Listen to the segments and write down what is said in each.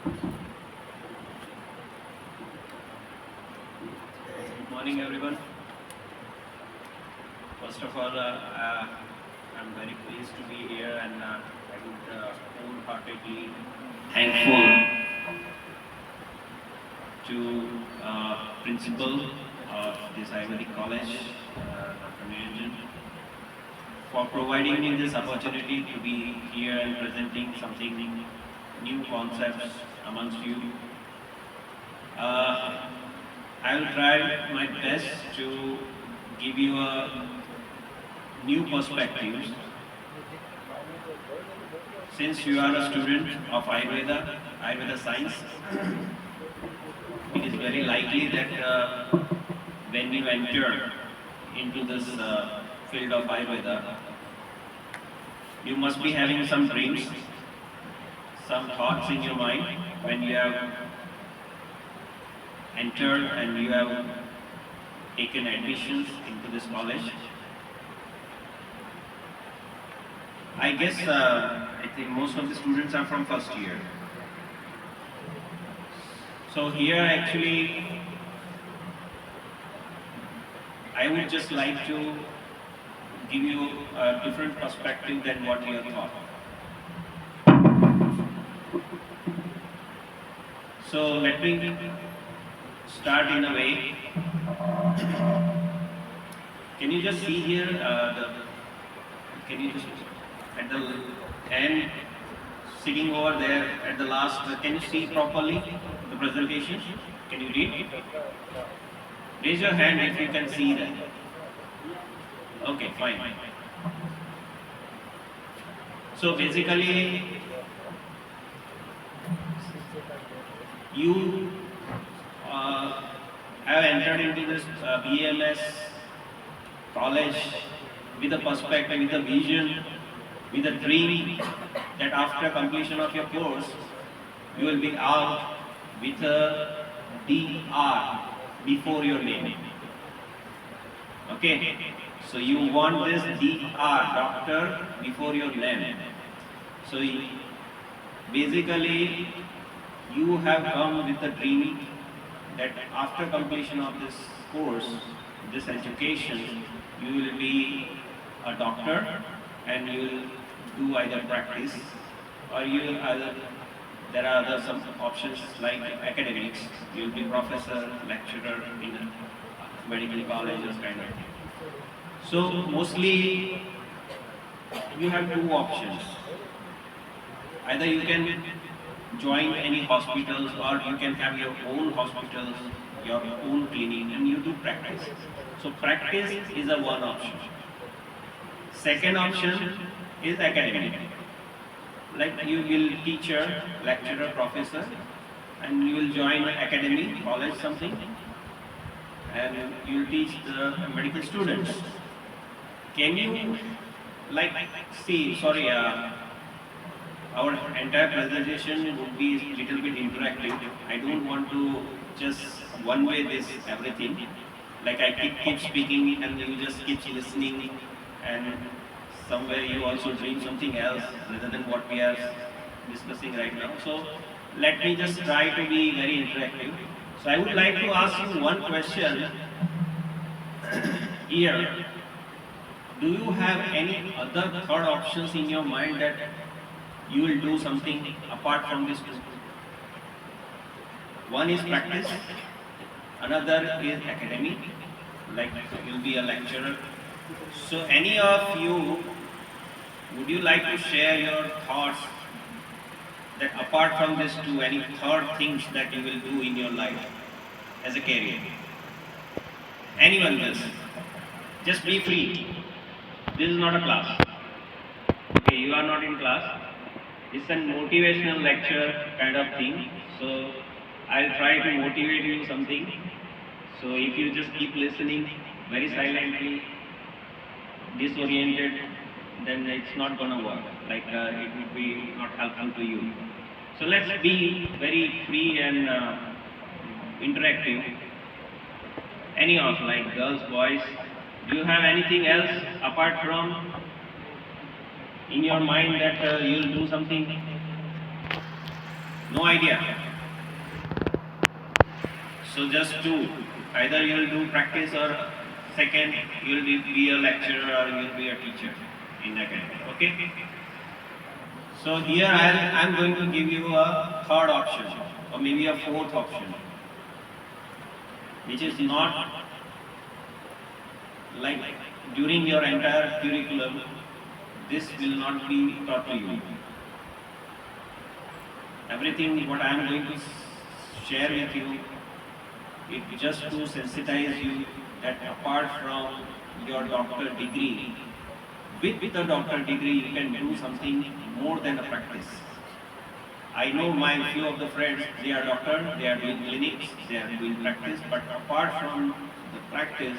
Good morning, everyone. First of all, I'm very pleased to be here, and I would wholeheartedly thankful to principal of this Ayurvedic College, Dr. Niranjan, for providing me this opportunity to be here and presenting something new concepts amongst you. I will try my best to give you a new perspectives. Since you are a student of Ayurveda science, it is very likely that when you enter into this field of Ayurveda, you must be having some dreams, some thoughts in your mind when you have entered and you have taken admissions into this college. I guess I think most of the students are from first year. So here actually I would just like to give you a different perspective than what you have thought. So let me start in a way. Can you just see here? Can you just at the end, sitting over there at the last? Can you see properly the presentation? Can you read? Raise your hand if you can see that. Okay, fine. So basically, you have entered into this BMS college with a perspective, with a vision, with a dream that after completion of your course, you will be out with a DR before your name. Okay? So you want this DR, doctor, before your name. So basically, you have come with a dream that after completion of this course, this education, you will be a doctor and you will do either practice or you will either, there are other some options like academics, you will be professor, lecturer in a medical colleges kind of thing. So mostly you have two options. Either you can join any hospitals or you can have your own hospitals, your own clinic and you do practice. So practice is a one option. Second option is academic. Like you will teacher, lecturer, professor and you will join an academy, college something and you will teach the medical students. Can you see, sorry, our entire presentation would be a little bit interactive. I don't want to just one way this everything. Like I keep speaking and you just keep listening and somewhere you also dream something else rather than what we are discussing right now. So let me just try to be very interactive. So I would like to ask you one question here. Do you have any other third options in your mind that you will do something apart from this two? One is practice, another is academic, like you'll be a lecturer. So any of you, would you like to share your thoughts that apart from this two, any third things that you will do in your life as a career? Anyone else? Just be free. This is not a class. Okay, you are not in class. It's a motivational lecture kind of thing. So I'll try to motivate you something. So if you just keep listening very silently, disoriented, then it's not gonna work. Like it would be not helpful to you. So let's be very free and interactive. Any of like girls, boys, do you have anything else apart from in your mind that you'll do something? No idea. So just do. Either you will do practice, or second you will be a lecturer or you will be a teacher in academy. Okay. So here I am going to give you a third option, or maybe a fourth option, which is not like during your entire curriculum, this will not be taught to you. Everything what I am going to share with you, it just to sensitize you that apart from your doctor degree, with the doctor degree you can do something more than a practice. I know my few of the friends, they are doctors, they are doing clinics, they are doing practice, but apart from the practice,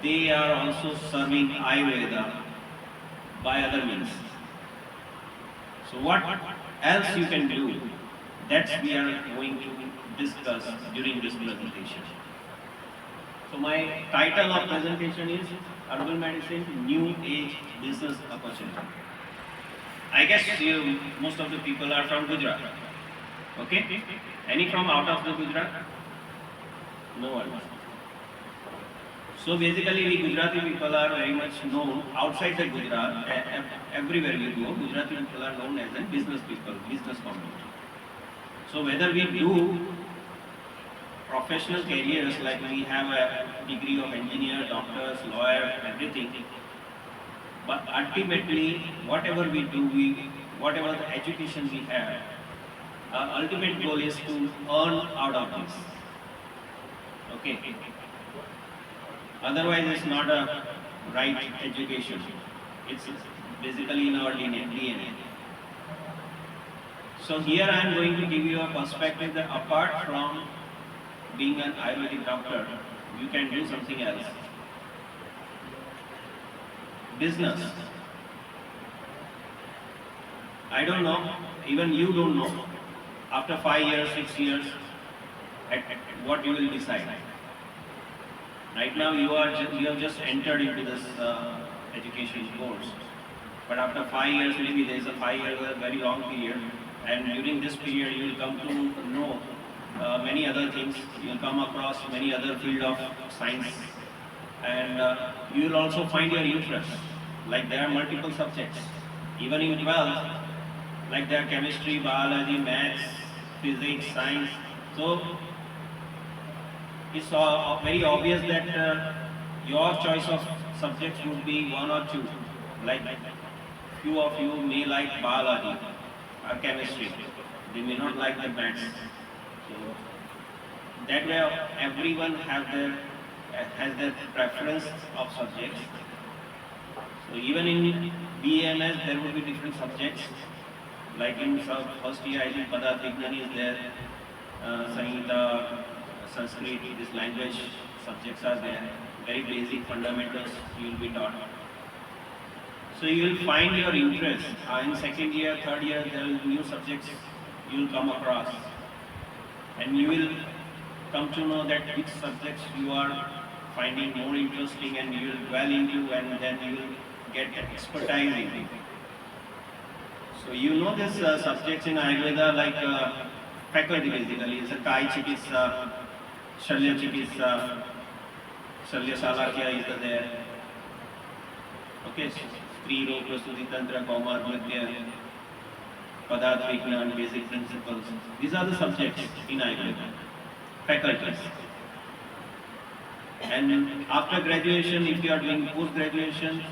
they are also serving Ayurveda by other means. So what else you can do? That's we are going to discuss during this presentation. So my title of presentation is Herbal Medicine New Age Business Opportunity. I guess most of the people are from Gujarat. Okay? Any from out of the Gujarat? No one. So basically, we Gujarati people are very much known outside the Gujarat. Everywhere you go, Gujarati people are known as business people, business community. So whether we do professional careers, like we have a degree of engineer, doctors, lawyer, everything, but ultimately, whatever we do, whatever the education we have, our ultimate goal is to earn out of this. Okay. Otherwise, it's not a right education. It's basically in our DNA. So here I am going to give you a perspective that apart from being an Ayurvedic doctor, you can do something else. Business. I don't know, even you don't know, after 5 years, 6 years, at what you will decide. Right now you have just entered into this education course, but after 5 years, maybe there is a 5 years, a very long period, and during this period you will come to know many other things. You will come across many other field of science, and you will also find your interest. Like there are multiple subjects, even in 12th, like there are chemistry, biology, maths, physics, science. So it's very obvious that your choice of subjects would be one or two. Like few of you may like biology or chemistry, they may not like the maths. So that way everyone has their preference of subjects. So even in BAMS there will be different subjects. Like in first year I think Padat Vignan is there, Sangeeta, Sanskrit, this language subjects are there. Very basic fundamentals you will be taught. So you will find your interest. In second year, third year, there will be new subjects you will come across. And you will come to know that which subjects you are finding more interesting and you will dwell into, and then you will get expertise in it. So you know these subjects in Ayurveda like faculty basically. It's a Kai Chikitsa, Shalya Chikitsa, Shalya Salakya is there. Okay, Stree Rog Prasuti Tantra, Kaumar Mritya, Padat Vignan, basic principles. These are the subjects in Ayurveda, faculties. And after graduation, if you are doing post-graduation,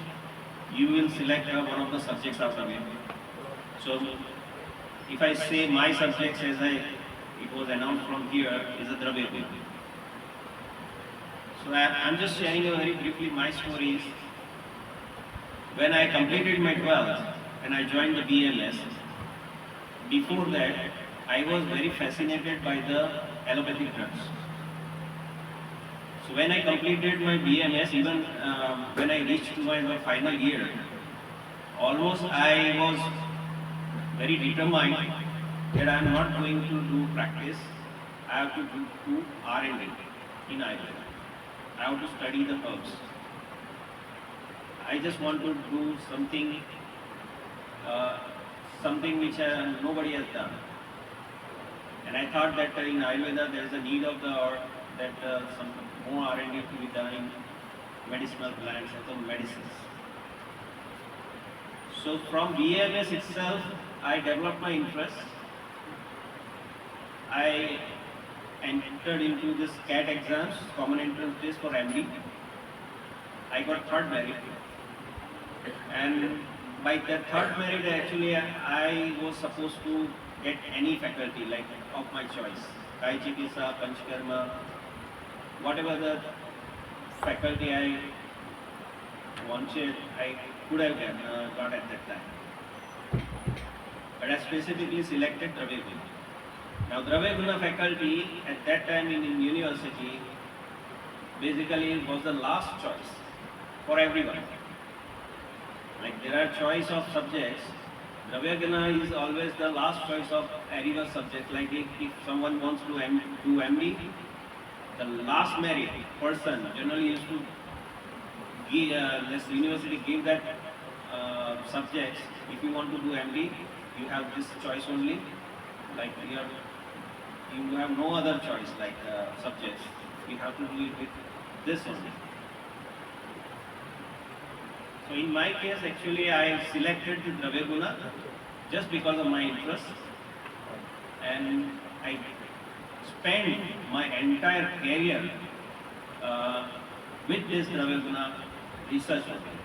you will select one of the subjects out of it. So, if I say my subjects as it was announced from here, is a Dravya. So I'm just sharing very briefly my stories. When I completed my 12th and I joined the BMS, before that I was very fascinated by the allopathic drugs. So when I completed my BMS, even when I reached to my final year, almost I was very determined that I am not going to do practice. I have to do R&D in Ayurveda. I have to study the herbs. I just want to do something which nobody has done. And I thought that in Ayurveda there is a need of some more R&D to be done in medicinal plants and some medicines. So from BAMS itself, I developed my interest. I entered into this CAT exams, common entrance test for MD. I got third merit, and by that third merit, actually, I was supposed to get any faculty like of my choice, Kai Chikitsa, Panchkarma, whatever the faculty I wanted, I could have got at that time. But I specifically selected Dravya Guna. Now, Dravya Guna faculty at that time in university basically was the last choice for everyone. Like there are choice of subjects, Dravya Guna is always the last choice of every subject. Like if someone wants to do MD, the last merit person generally used to give, this university give that subjects. If you want to do MD, you have this choice only. Like you have no other choice like subjects. You have to do it with this only. So in my case, actually, I selected the Dravya Guna just because of my interest, and I spent my entire career with this Dravya Guna research only.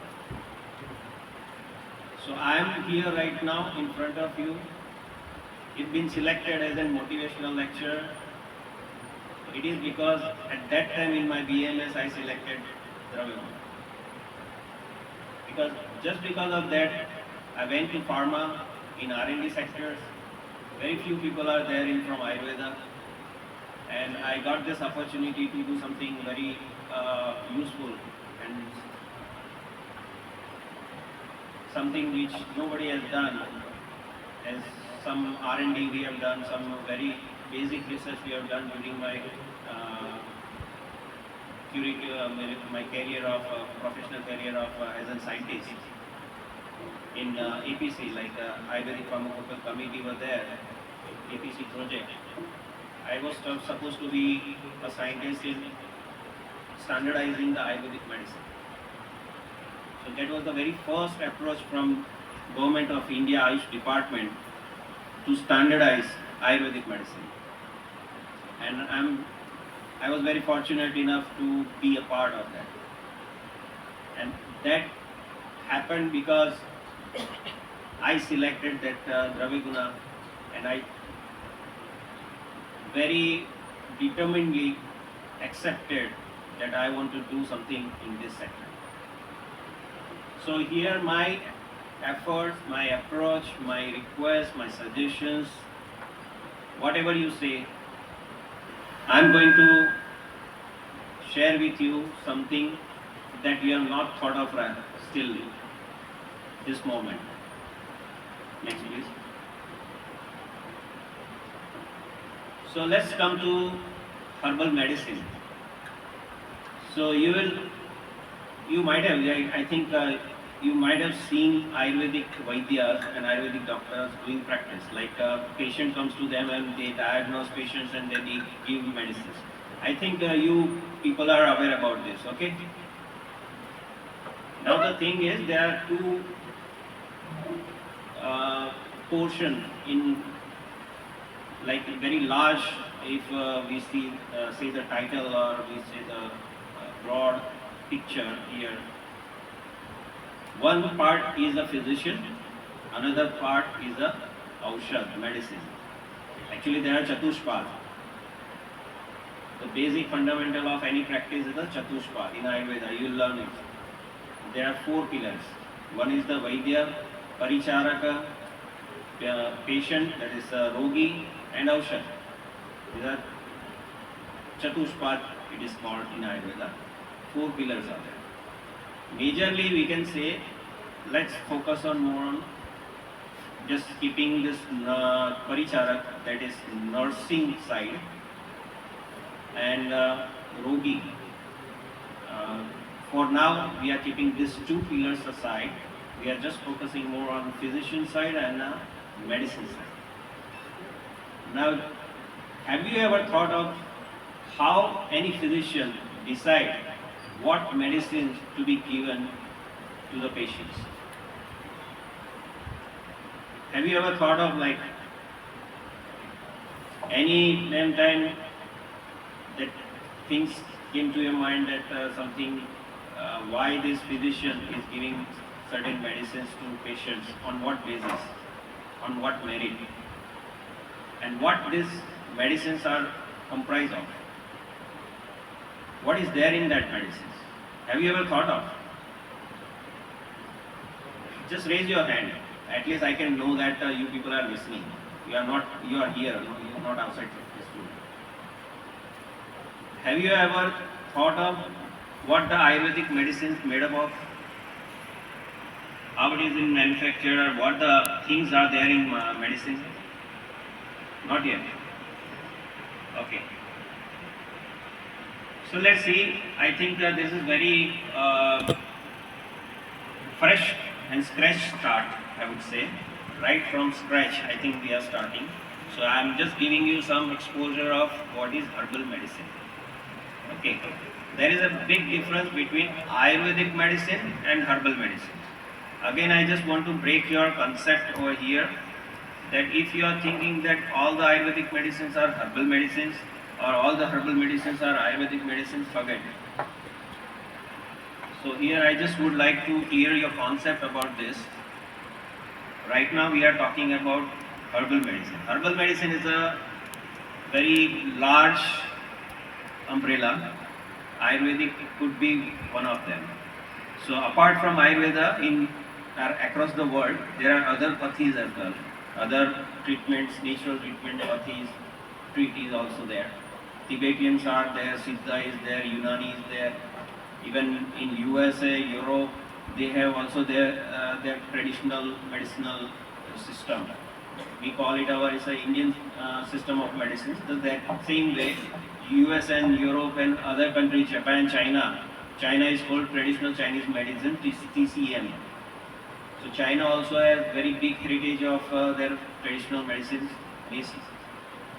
So I am here right now in front of you. It's been selected as a motivational lecturer. It is because at that time in my BMS I selected Dravya Guna. Just because of that, I went to pharma in R&D sectors. Very few people are there from Ayurveda, and I got this opportunity to do something very useful and something which nobody has done. As some R&D we have done, some very basic research we have done during my my career of professional career of as a scientist in APC, like Ayurvedic Pharmaceutical Committee were there, APC project. I was supposed to be a scientist in standardizing the Ayurvedic medicine. So that was the very first approach from Government of India Ayush Department to standardize Ayurvedic medicine. And I was very fortunate enough to be a part of that. And that happened because I selected that Dravya Guna, and I very determinedly accepted that I want to do something in this sector. So here my efforts, my approach, my requests, my suggestions, whatever you say, I'm going to share with you something that we have not thought of still this moment. Next please. So let's come to herbal medicine. So you might have, I think you might have seen Ayurvedic Vaidyas and Ayurvedic doctors doing practice. Like a patient comes to them and they diagnose patients and then they give medicines. I think you people are aware about this, okay? Now the thing is, there are two portions in, like very large, if we see say the title or we say the broad picture here. One part is a physician, another part is a aushad, medicine. Actually there are chatushpad. The basic fundamental of any practice is the chatushpad. In Ayurveda you will learn it. There are four pillars. One is the Vaidya, Paricharaka, patient, that is Rogi, and aushad. These are chatushpad, it is called in Ayurveda. Four pillars are there. Majorly we can say, let's focus on more on just keeping this Paricharak, that is nursing side, and Rogi. For now we are keeping these two pillars aside. We are just focusing more on physician side and medicine side. Now Have you ever thought of how any physician decide what medicines to be given to the patients? Have you ever thought of like any time that things came to your mind that something why this physician is giving certain medicines to patients, on what basis, on what merit, and what these medicines are comprised of? What is there in that medicines? Have you ever thought of? Just raise your hand. At least I can know that you people are listening. You are here, no, you are not outside the studio. Have you ever thought of what the Ayurvedic medicine is made up of? How it is in manufactured, or what the things are there in medicine? Not yet. Okay. So let's see. I think that this is very fresh and scratch start, I would say. Right from scratch, I think we are starting. So I am just giving you some exposure of what is herbal medicine. Okay. There is a big difference between Ayurvedic medicine and herbal medicine. Again, I just want to break your concept over here that if you are thinking that all the Ayurvedic medicines are herbal medicines or all the herbal medicines are Ayurvedic medicines, forget it. So here I just would like to clear your concept about this. Right now we are talking about herbal medicine. Herbal medicine is a very large umbrella. Ayurvedic could be one of them. So apart from Ayurveda, across the world, there are other pathis as well. Other treatments, natural treatment pathis, treaties also there. Tibetans are there, Siddha is there, Unani is there. Even in USA, Europe, they have also their traditional medicinal system. We call it it's an Indian system of medicine. So that same way, US and Europe and other countries, Japan, China. China is called traditional Chinese medicine, TCM. So China also has very big heritage of their traditional medicines.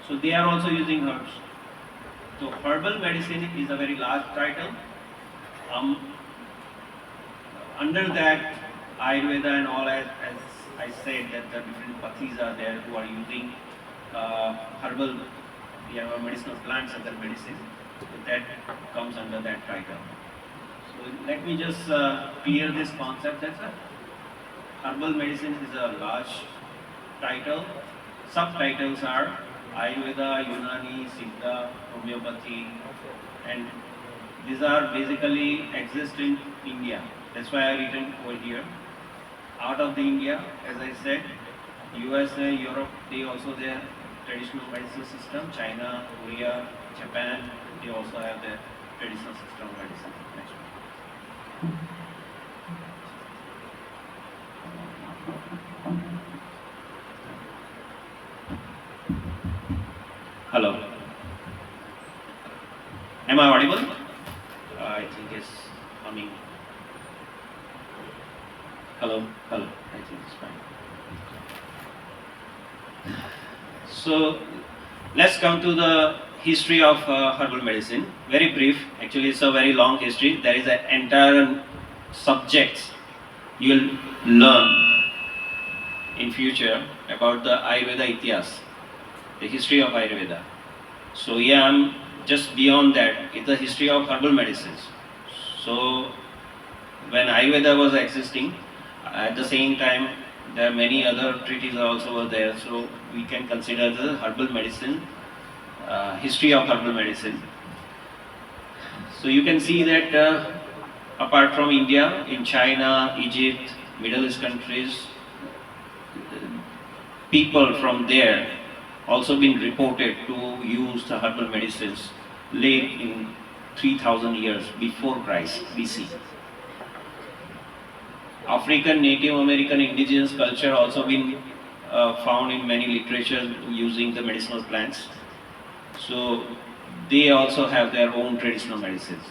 So they are also using herbs. So herbal medicine is a very large title. Under that, Ayurveda and all, as I said, that the different pathis are there who are using herbal, medicinal plants as their medicine. So that comes under that title. So let me just clear this concept that herbal medicine is a large title. Subtitles are Ayurveda, Unani, Siddha, Homeopathy, and these are basically exist in India. That's why I written over here. Out of the India, as I said, USA, Europe, they also their traditional medicine system. China, Korea, Japan, they also have their traditional system of medicine. Next one. Hello. Am I audible? I think it's coming. Hello. I think it's fine. So let's come to the history of herbal medicine. Very brief. Actually, it's a very long history. There is an entire subject you'll learn in future about the Ayurveda Ityas, the history of Ayurveda. So yeah, I'm just beyond that. It's the history of herbal medicines. So when Ayurveda was existing, at the same time there are many other treatises also were there. So we can consider the herbal medicine, history of herbal medicine. So you can see that apart from India, in China, Egypt, Middle East countries, people from there also been reported to use the herbal medicines late in 3000 years before Christ, BC. African, Native American, indigenous culture also been found in many literature using the medicinal plants. So they also have their own traditional medicines.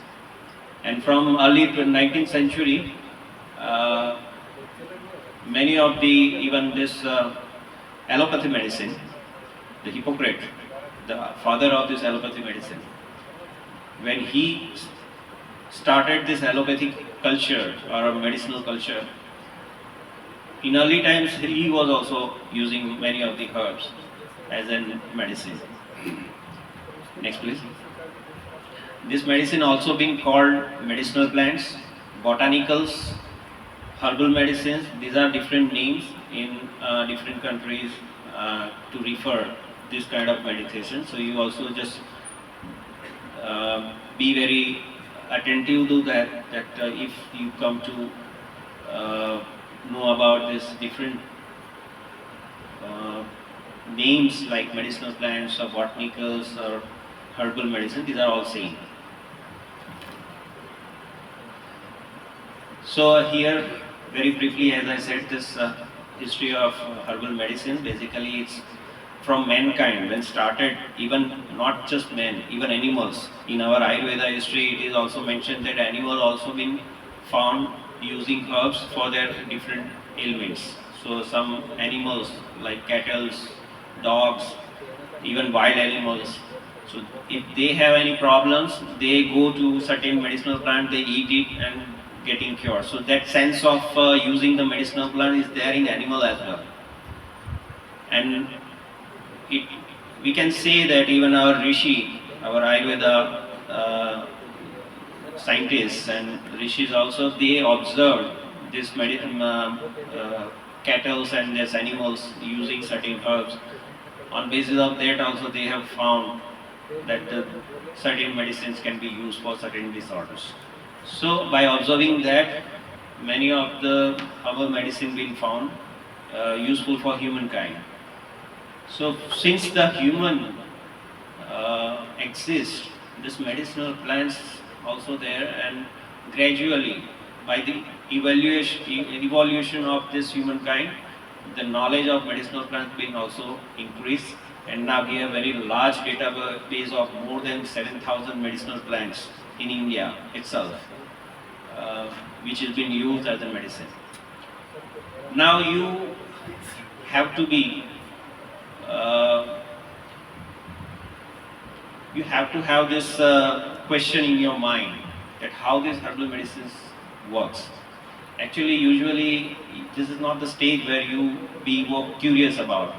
And from early 19th century, many of the, even this allopathy medicine, the Hippocrates, the father of this allopathy medicine. When he started this allopathic culture or a medicinal culture, in early times he was also using many of the herbs as a medicine. Next please. This medicine also being called medicinal plants, botanicals, herbal medicines. These are different names in different countries to refer this kind of meditation. So you also just be very attentive to that, if you come to know about this different names like medicinal plants or botanicals or herbal medicine, these are all same. So here, very briefly, as I said, this history of herbal medicine, basically it's from mankind when started, even not just men, even animals. In our Ayurveda history, it is also mentioned that animals also been found using herbs for their different ailments. So some animals like cattle, dogs, even wild animals. So if they have any problems, they go to certain medicinal plant, they eat it and getting cured. So that sense of using the medicinal plant is there in animal as well. And we can say that even our Rishi, our Ayurveda scientists and Rishis also, they observed this cattle and these animals using certain herbs. On basis of that also they have found that certain medicines can be used for certain disorders. So by observing that, many of the herbal medicine been found useful for humankind. So since the human exists, this medicinal plants also there, and gradually by the evolution of this humankind, the knowledge of medicinal plants been also increased, and now we have very large database of more than 7,000 medicinal plants in India itself, which has been used as a medicine. Now you have to be you have to have this question in your mind that how this herbal medicines works. Actually, usually this is not the stage where you be more curious about.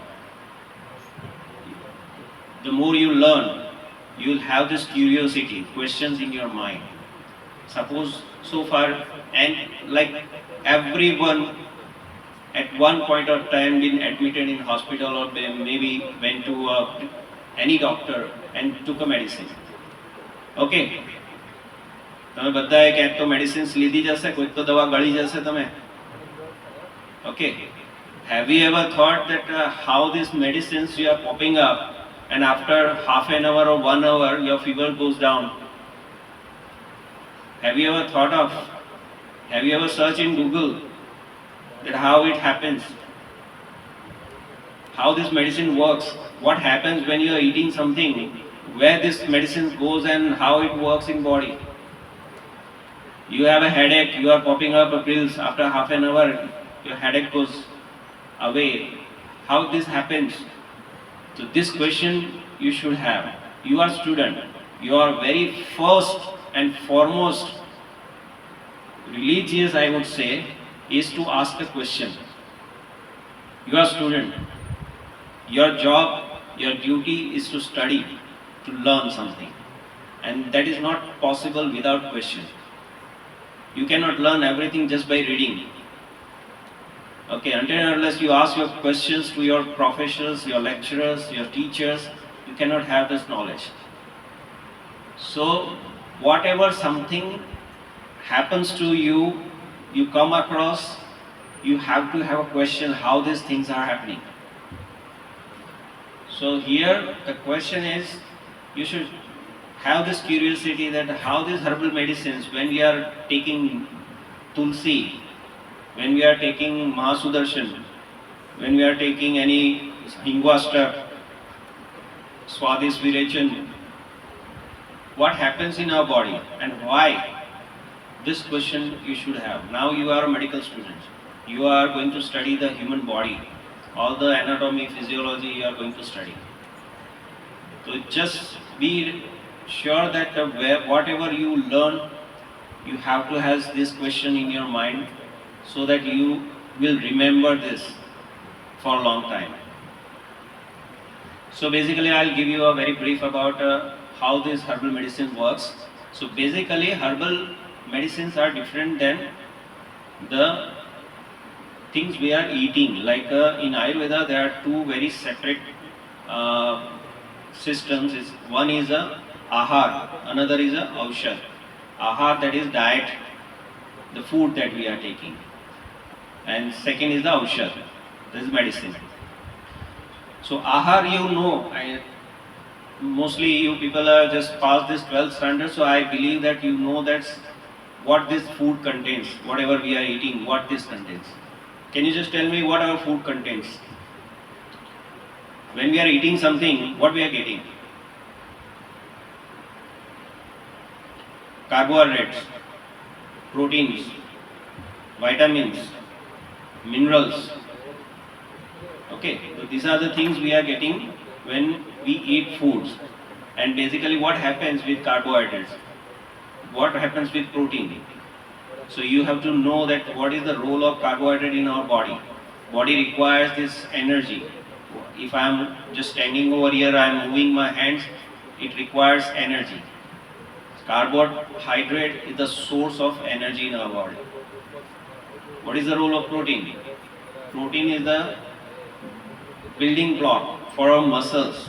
The more you learn, you will have this curiosity, questions in your mind. Suppose so far, and like everyone at one point of time been admitted in hospital or maybe went to any doctor and took a medicine. Okay, તમે બધાએ ક્યાંક તો medicines લીધી જશે, કોઈક તો દવા ગળી જશે તમે. Okay, have you ever thought that how these medicines you are popping up and after half an hour or 1 hour your fever goes down? Have you ever thought of, have you ever searched in Google that how it happens, how this medicine works, what happens when you are eating something, where this medicine goes and how it works in body? You have a headache, you are popping up pills, after half an hour your headache goes away. How this happens? So this question you should have. You are student, your very first and foremost religious, I would say, is to ask a question. You are student. Your job, your duty is to study, to learn something. And that is not possible without question. You cannot learn everything just by reading. Okay, until and unless you ask your questions to your professors, your lecturers, your teachers, you cannot have this knowledge. So, whatever something happens to you, you come across, you have to have a question how these things are happening. So here the question is, you should have this curiosity that how these herbal medicines, when we are taking tulsi, when we are taking Mahasudarshan, when we are taking any Hingwastra, Swadis Virachan, what happens in our body and why? This question you should have. Now you are a medical student. You are going to study the human body. All the anatomy, physiology you are going to study. So just be sure that whatever you learn, you have to have this question in your mind so that you will remember this for a long time. So basically, I'll give you a very brief about how this herbal medicine works. So basically, herbal medicines are different than the things we are eating. Like in Ayurveda, there are two very separate uh, systems. One is a ahar, another is a aushad. Ahar, that is diet, the food that we are taking, and second is the aushad, this is medicine. So ahar, mostly you people are just past this 12th standard, so I believe that you know that's what this food contains, whatever we are eating, what this contains. Can you just tell me what our food contains? When we are eating something, what we are getting? Carbohydrates, proteins, vitamins, minerals. Okay, so these are the things we are getting when we eat foods. And basically what happens with carbohydrates? What happens with protein? So you have to know that what is the role of carbohydrate in our body. Body requires this energy. If I am just standing over here, I am moving my hands, it requires energy. Carbohydrate is the source of energy in our body. What is the role of protein? Protein is the building block for our muscles.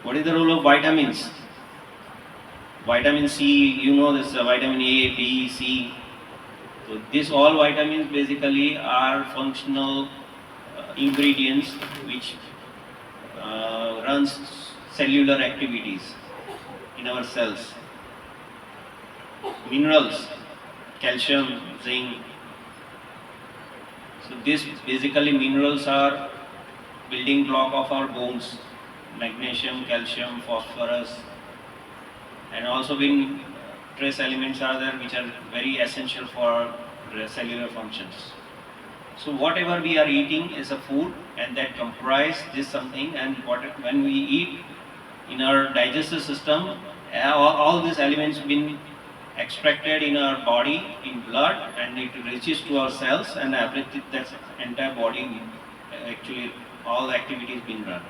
What is the role of vitamins? Vitamin C, you know this, vitamin A, B, C. So these all vitamins basically are functional ingredients which runs cellular activities in our cells. Minerals, calcium, zinc. So these basically minerals are building block of our bones. Magnesium, calcium, phosphorus, and also when trace elements are there which are very essential for cellular functions. So whatever we are eating is a food, and that comprise this something, and when we eat in our digestive system, all these elements been extracted in our body, in blood, and it reaches to our cells, and everything, that's entire body, actually all activities being run.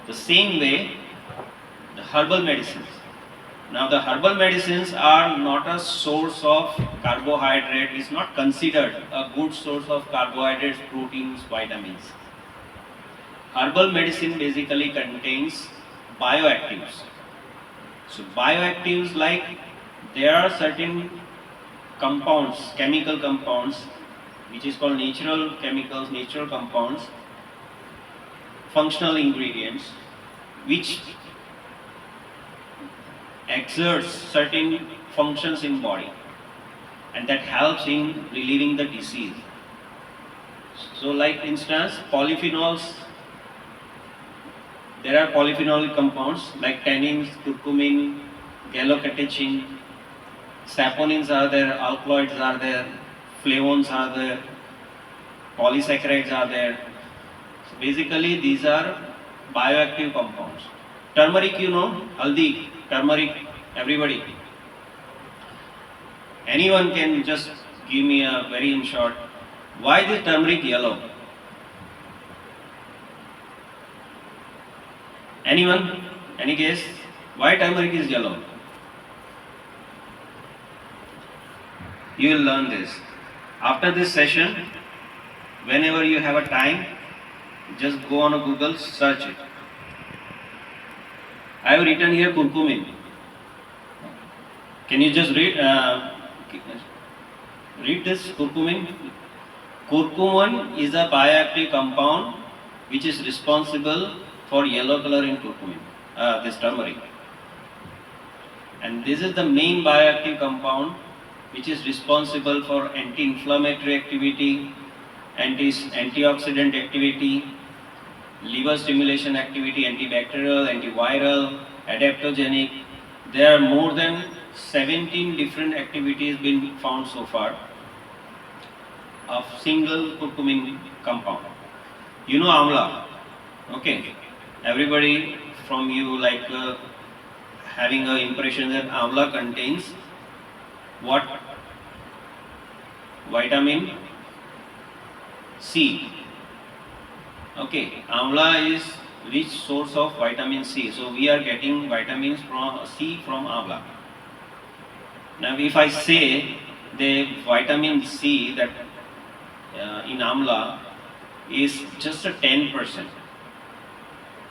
The same way, the herbal medicines. Now the herbal medicines are not a source of carbohydrate, is not considered a good source of carbohydrates, proteins, vitamins. Herbal medicine basically contains bioactives. So bioactives, like there are certain compounds, chemical compounds, which is called natural chemicals, natural compounds, functional ingredients, which exerts certain functions in body, and that helps in relieving the disease. So like instance, polyphenols, there are polyphenol compounds like tannins, curcumin, gallocatechin, saponins are there, alkaloids are there, flavones are there, polysaccharides are there. So basically these are bioactive compounds. Turmeric, you know, haldi, turmeric, everybody. Anyone can just give me a very in short, why is turmeric yellow? Anyone? Any guess? Why turmeric is yellow? You will learn this. After this session, whenever you have a time, just go on a Google, search it. I have written here curcumin. Can you just read this curcumin? Curcumin is a bioactive compound which is responsible for yellow color in curcumin, this turmeric. And this is the main bioactive compound which is responsible for anti-inflammatory activity, antioxidant activity, liver stimulation activity, antibacterial, antiviral, adaptogenic. There are more than 17 different activities been found so far of single curcumin compound. You know amla, okay? everybody from you like having an impression that amla contains what? Vitamin C. Okay, amla is rich source of vitamin C. So we are getting vitamins from C from amla. Now if I say the vitamin C that in amla is just a 10%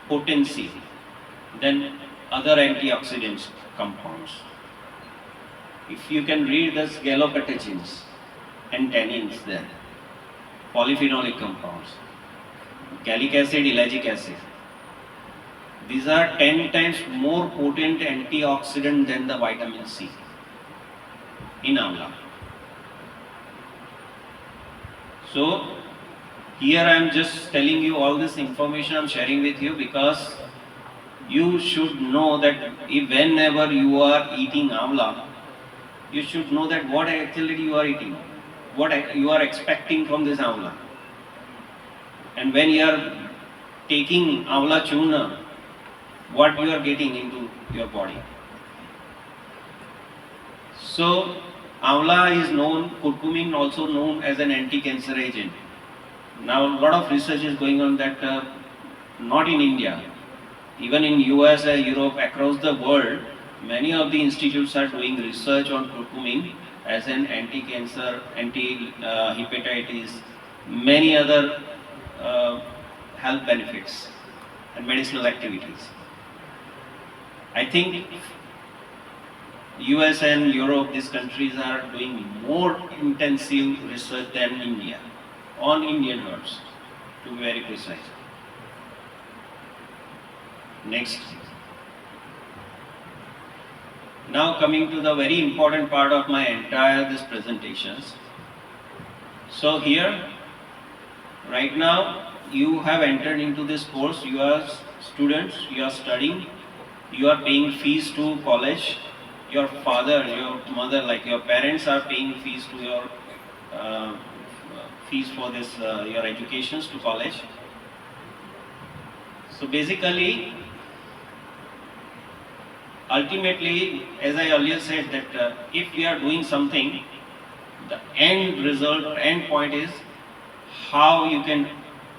potency than other antioxidants compounds. If you can read the gallocatechins and tannins there, polyphenolic compounds, gallic acid, ellagic acid, these are 10 times more potent antioxidant than the vitamin C in amla. So here I am just telling you all this information I am sharing with you because you should know that if whenever you are eating amla, you should know that what actually you are eating, what you are expecting from this amla. And when you are taking amla churna, what you are getting into your body. So amla is known, curcumin also known as an anti-cancer agent. Now a lot of research is going on that not in India, even in US and Europe, across the world, many of the institutes are doing research on curcumin as an anti-cancer, anti-hepatitis, many other health benefits and medicinal activities. I think US and Europe, these countries are doing more intensive research than India on Indian herbs, to be very precise. Next. Now coming to the very important part of my entire this presentations. So here, right now, you have entered into this course, you are students, you are studying, you are paying fees to college, your father, your mother, like your parents are paying fees to your fees for this your educations to college. So basically, ultimately, as I earlier said, that if we are doing something, the end result or end point is how you can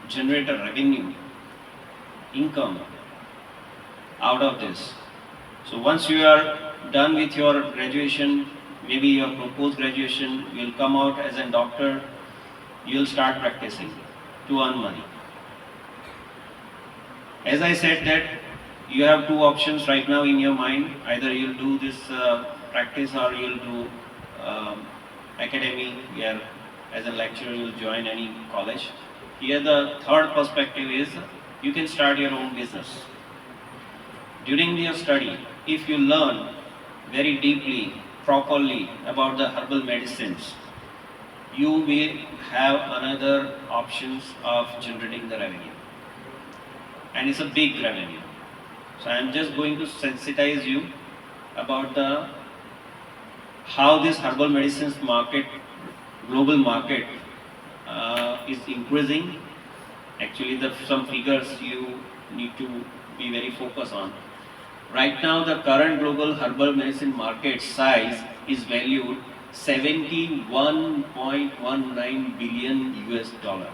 generate a revenue, income out of this. So once you are done with your graduation, maybe your proposed graduation, you will come out as a doctor, you will start practicing to earn money. As I said that you have two options right now in your mind, either you will do this practice or you will do academy, where as a lecturer you will join any college. Here the third perspective is you can start your own business. During your study, if you learn very deeply, properly about the herbal medicines, you will have another options of generating the revenue. And it's a big revenue. So I am just going to sensitize you about the how this herbal medicines market, global market is increasing. Actually, some figures you need to be very focused on. Right now, the current global herbal medicine market size is valued 71.19 billion US dollar.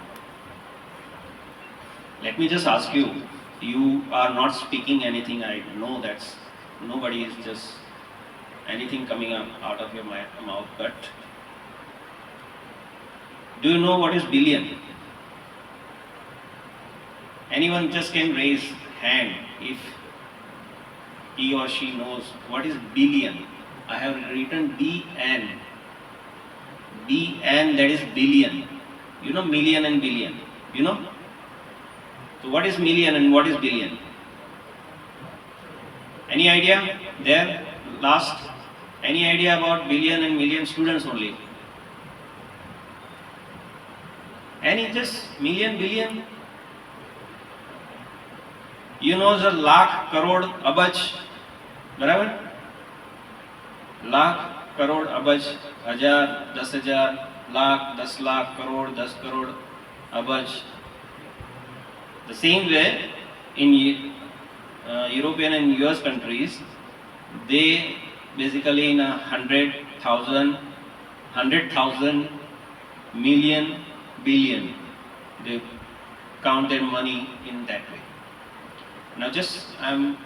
Let me just ask you, you are not speaking anything, I know that's nobody is just anything coming up out of your mouth, but do you know what is billion? Anyone just can raise hand if he or she knows what is billion. I have written BN. BN, that is billion. You know million and billion. You know? So what is million and what is billion? Any idea? There, last. Any idea about billion and million? Students only. Any just million, billion? You know the lakh, crore, abaj, बराबर? लाख, करोड़, अबज, हजार, 10,000, lakh, 10 lakh, crore, 10 crore, abaj. The same way, in European and US countries, they basically in 100,000 million, billion, they count their money in that way. Now just I'm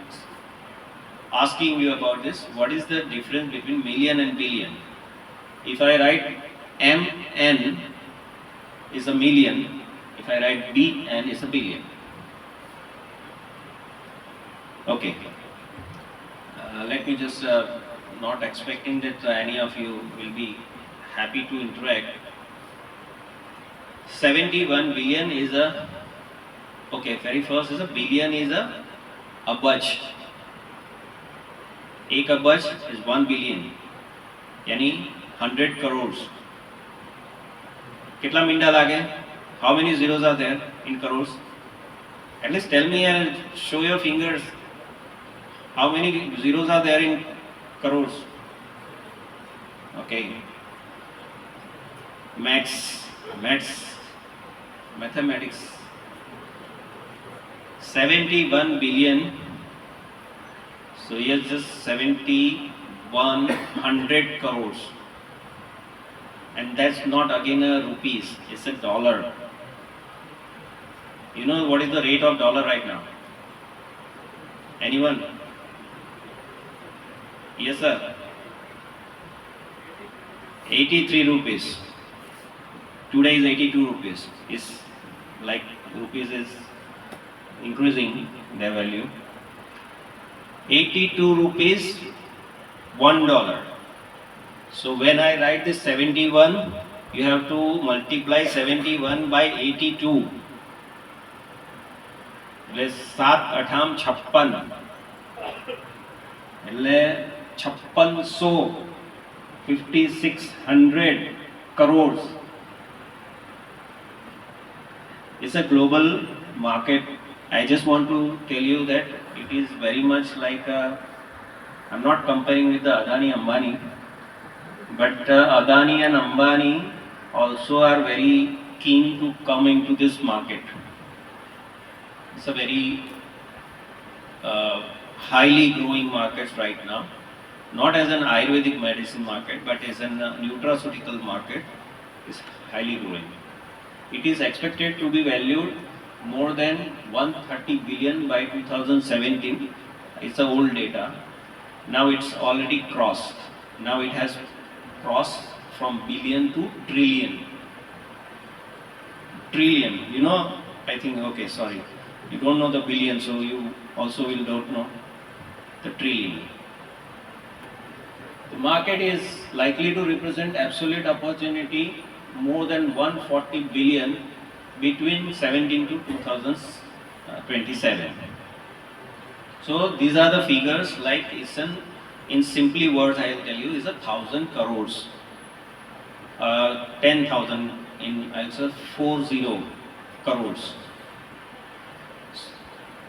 asking you about this. What is the difference between million and billion? If I write MN is a million, if I write BN is a billion. Okay. Let me just, not expecting that any of you will be happy to interact. 71 billion is a, okay, very first is a billion is a abaj. एक अबज is 1 billion, यानी 100 crores. कितना मिंडा लागे? How many zeros are there in crores? At least tell me and show your fingers. How many zeros are there in crores? Okay. Mathematics. 71 billion. So here's just 7,100 crores. And that's not again a rupees, it's a dollar. You know what is the rate of dollar right now? Anyone? Yes, sir. 83 rupees. Today is 82 rupees. It's like rupees is increasing their value. 82 rupees, $1. So when I write this 71, you have to multiply 71 by 82. એટલે 7 અઠામ 56 એટલે 5600 crores. It's a global market. I just want to tell you that it is very much like I'm not comparing with the Adani Ambani, but Adani and Ambani also are very keen to come into this market. It's a very highly growing market right now, not as an Ayurvedic medicine market, but as a nutraceutical market. Is highly growing. It is expected to be valued more than 130 billion by 2017. It's a old data. Now it's already crossed. Now it has crossed from billion to trillion. Trillion, you know, I think, okay, sorry. You don't know the billion, so you also will don't know the trillion. The market is likely to represent absolute opportunity more than 140 billion between 17 to 2027. So these are the figures, like it's in simply words I will tell you, is 1,000 crores. 10,000 in also 40 crores.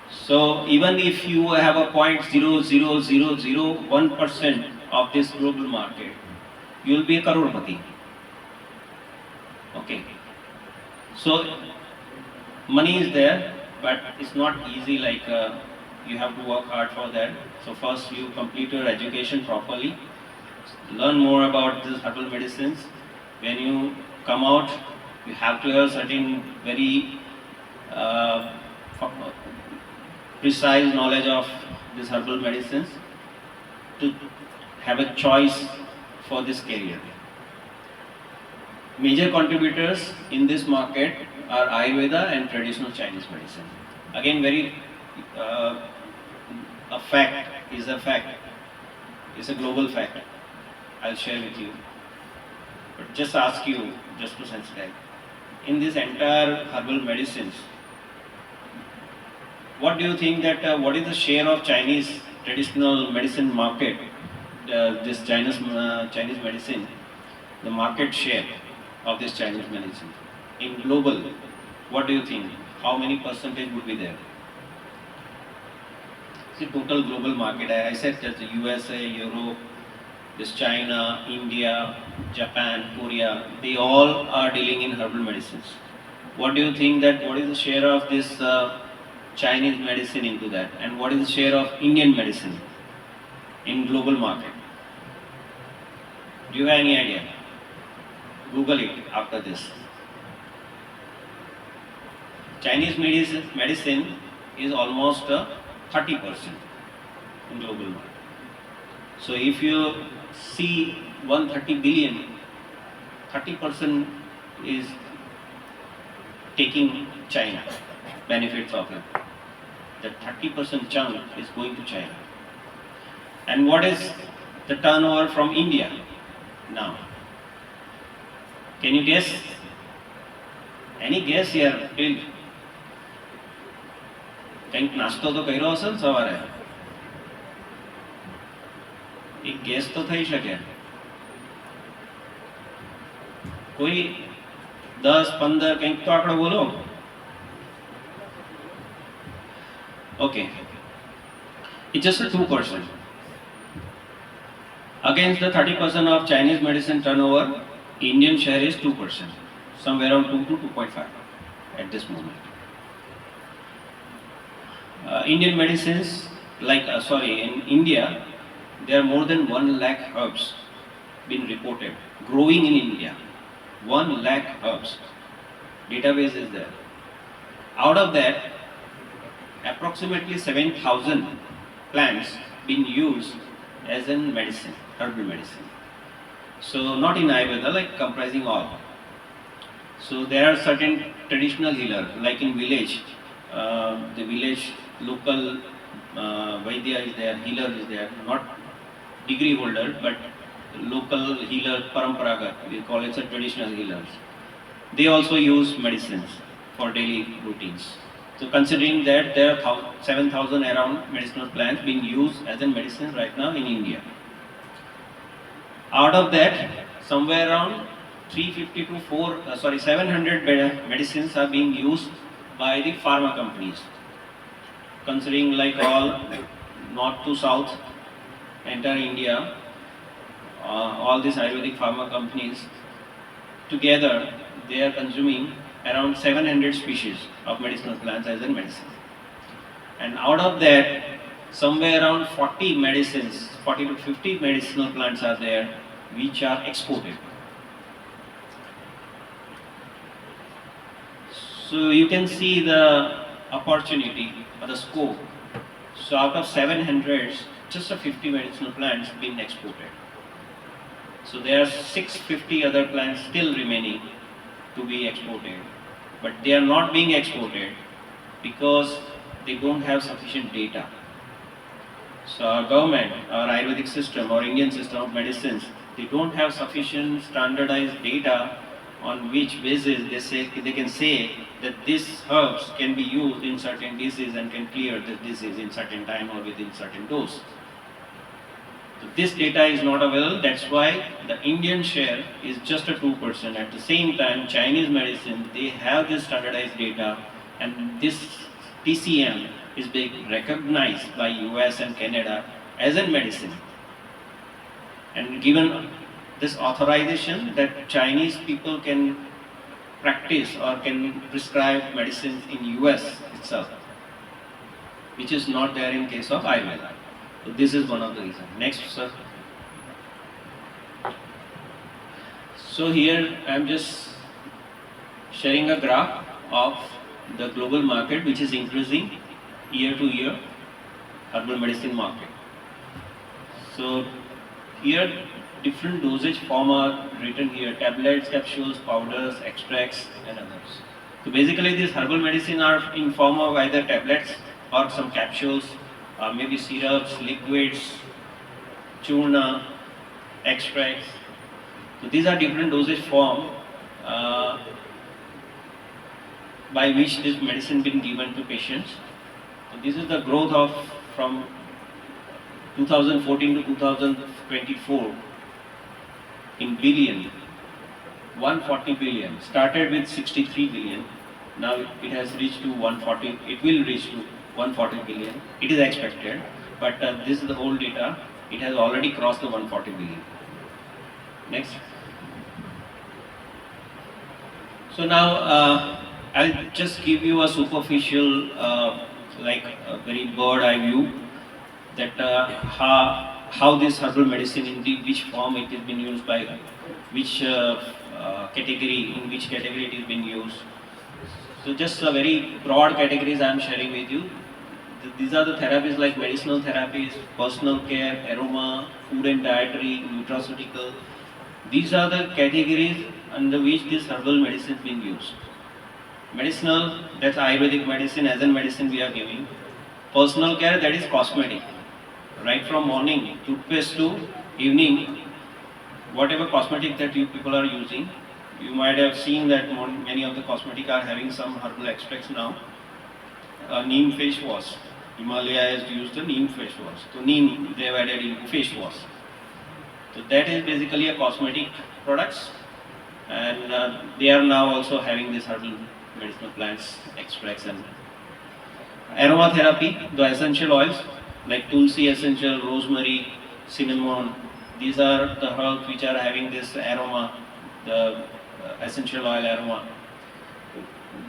So even if you have a 0.00001% of this global market, you will be a crorepati. Okay. So money is there, but it's not easy, like you have to work hard for that. So first you complete your education properly, learn more about these herbal medicines. When you come out, you have to have certain very precise knowledge of these herbal medicines to have a choice for this career. Major contributors in this market are Ayurveda and traditional Chinese medicine. Again, very a fact, it's a global fact. I'll share with you. But just ask you, just to sensitize, in this entire herbal medicines, what do you think that, what is the share of Chinese traditional medicine market, this Chinese medicine, the market share of this Chinese medicine in global? What do you think? How many percentage would be there? The total global market, I said that the USA, Europe, this China, India, Japan, Korea, they all are dealing in herbal medicines. What do you think that, what is the share of this Chinese medicine into that, and what is the share of Indian medicine in global market? Do you have any idea? Google it after this. Chinese medicine is almost 30% in global market. So if you see 130 billion, 30% is taking China, benefits of it. The 30% chunk is going to China. And what is the turnover from India now? Can you guess? Any guess here? કંઈક નાસ્તો તો કર્યો હશે ને સવારે? એક gas તો થઈ શકે. કોઈ 10, 15 કંઈક તો આંકડો બોલો. Okay, it's just a 2%. Against the 30% of Chinese medicine turnover, Indian share is 2%, somewhere around 2 to 2.5 at this moment. Indian medicines, in India, there are more than 1 lakh herbs been reported growing in India. 1 lakh herbs. Database is there. Out of that, approximately 7,000 plants been used as in medicine, herbal medicine. So not in Ayurveda, like comprising all. So there are certain traditional healers, like in village, the village local Vaidya is there, healer is there, not degree holder, but local healer, paramparagat, we call it traditional healers. They also use medicines for daily routines. So considering that there are 7,000 around medicinal plants being used as a medicine right now in India. Out of that, somewhere around 350 to 700 medicines are being used by the pharma companies. Considering like all north to south, entire India, all these Ayurvedic pharma companies, together they are consuming around 700 species of medicinal plants as in medicine. And out of that, somewhere around 40 to 50 medicinal plants are there which are exported. So you can see the opportunity or the scope. So out of 700, just a 50 medicinal plants being exported. So there are 650 other plants still remaining to be exported, but they are not being exported because they don't have sufficient data. So our government, our Ayurvedic system, or Indian system of medicines, they don't have sufficient standardized data on which basis they can say that these herbs can be used in certain disease and can clear the disease in certain time or within certain dose. So this data is not available. That's why the Indian share is just a 2%. At the same time, Chinese medicine, they have this standardized data, and this TCM is being recognized by US and Canada as a medicine. And given this authorization that Chinese people can practice or can prescribe medicines in US itself, which is not there in case of Ayurveda. So this is one of the reasons. Next, sir. So here I am just sharing a graph of the global market, which is increasing year to year, herbal medicine market. So here different dosage form are written here: tablets, capsules, powders, extracts, and others. So basically these herbal medicine are in form of either tablets or some capsules, or maybe syrups, liquids, churna, extracts. So these are different dosage form by which this medicine been given to patients. So this is the growth of from 2014 to 2024 in billion. 140 billion. Started with 63 billion. Now it has reached to 140. It will reach to 140 billion. It is expected, but this is the whole data. It has already crossed the 140 billion. Next. So now I'll just give you a superficial like a very bird eye view that how this herbal medicine in which form it is being used by which category, in which category it is being used. So just a very broad categories I am sharing with you. These are the therapies like medicinal therapies, personal care, aroma, food and dietary, nutraceutical. These are the categories under which this herbal medicine is being used. Medicinal, that's Ayurvedic medicine, as in medicine we are giving. Personal care, that is cosmetic. Right from morning, toothpaste to evening, whatever cosmetic that you people are using, you might have seen that many of the cosmetic are having some herbal extracts now. Neem face wash. Himalaya has used the neem face wash. So neem they have added in face wash. So that is basically a cosmetic products, and they are now also having this herbal medicinal plants extracts and aromatherapy. The essential oils like tulsi essential, rosemary, cinnamon. These are the herbs which are having this aroma, the essential oil aroma.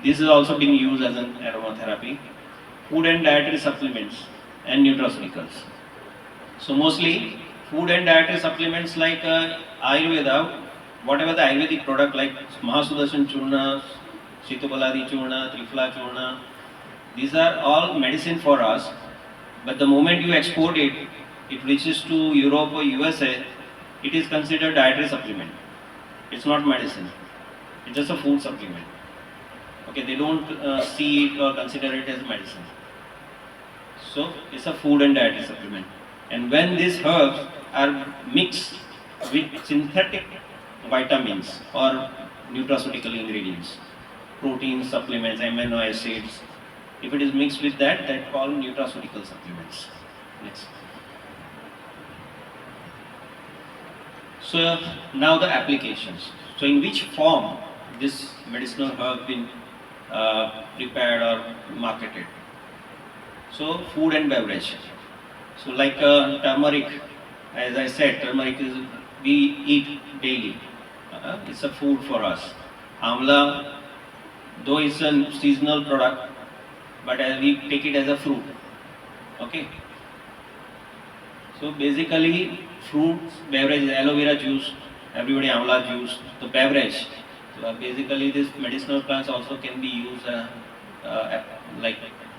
This is also being used as an aromatherapy. Food and dietary supplements and nutraceuticals. So mostly food and dietary supplements like Ayurveda, whatever the Ayurvedic product like Mahasudarshan Churna, Shitobaladi Churna, Trifla Churna, these are all medicine for us. But the moment you export it, it reaches to Europe or USA, it is considered dietary supplement. It's not medicine. It's just a food supplement. Okay, they don't see it or consider it as medicine. So it's a food and dietary supplement. And when these herbs are mixed with synthetic vitamins or nutraceutical ingredients, protein supplements, amino acids, if it is mixed with that, that called nutraceutical supplements. Next. So now the applications. So in which form this medicinal herb been prepared or marketed? So food and beverage. So like turmeric, as I said, turmeric is we eat daily. It's a food for us. Amla, though it's a seasonal product, but we take it as a fruit. Okay. So basically, fruits, beverages, aloe vera juice, everybody amla juice, the beverage. So basically, this medicinal plants also can be used like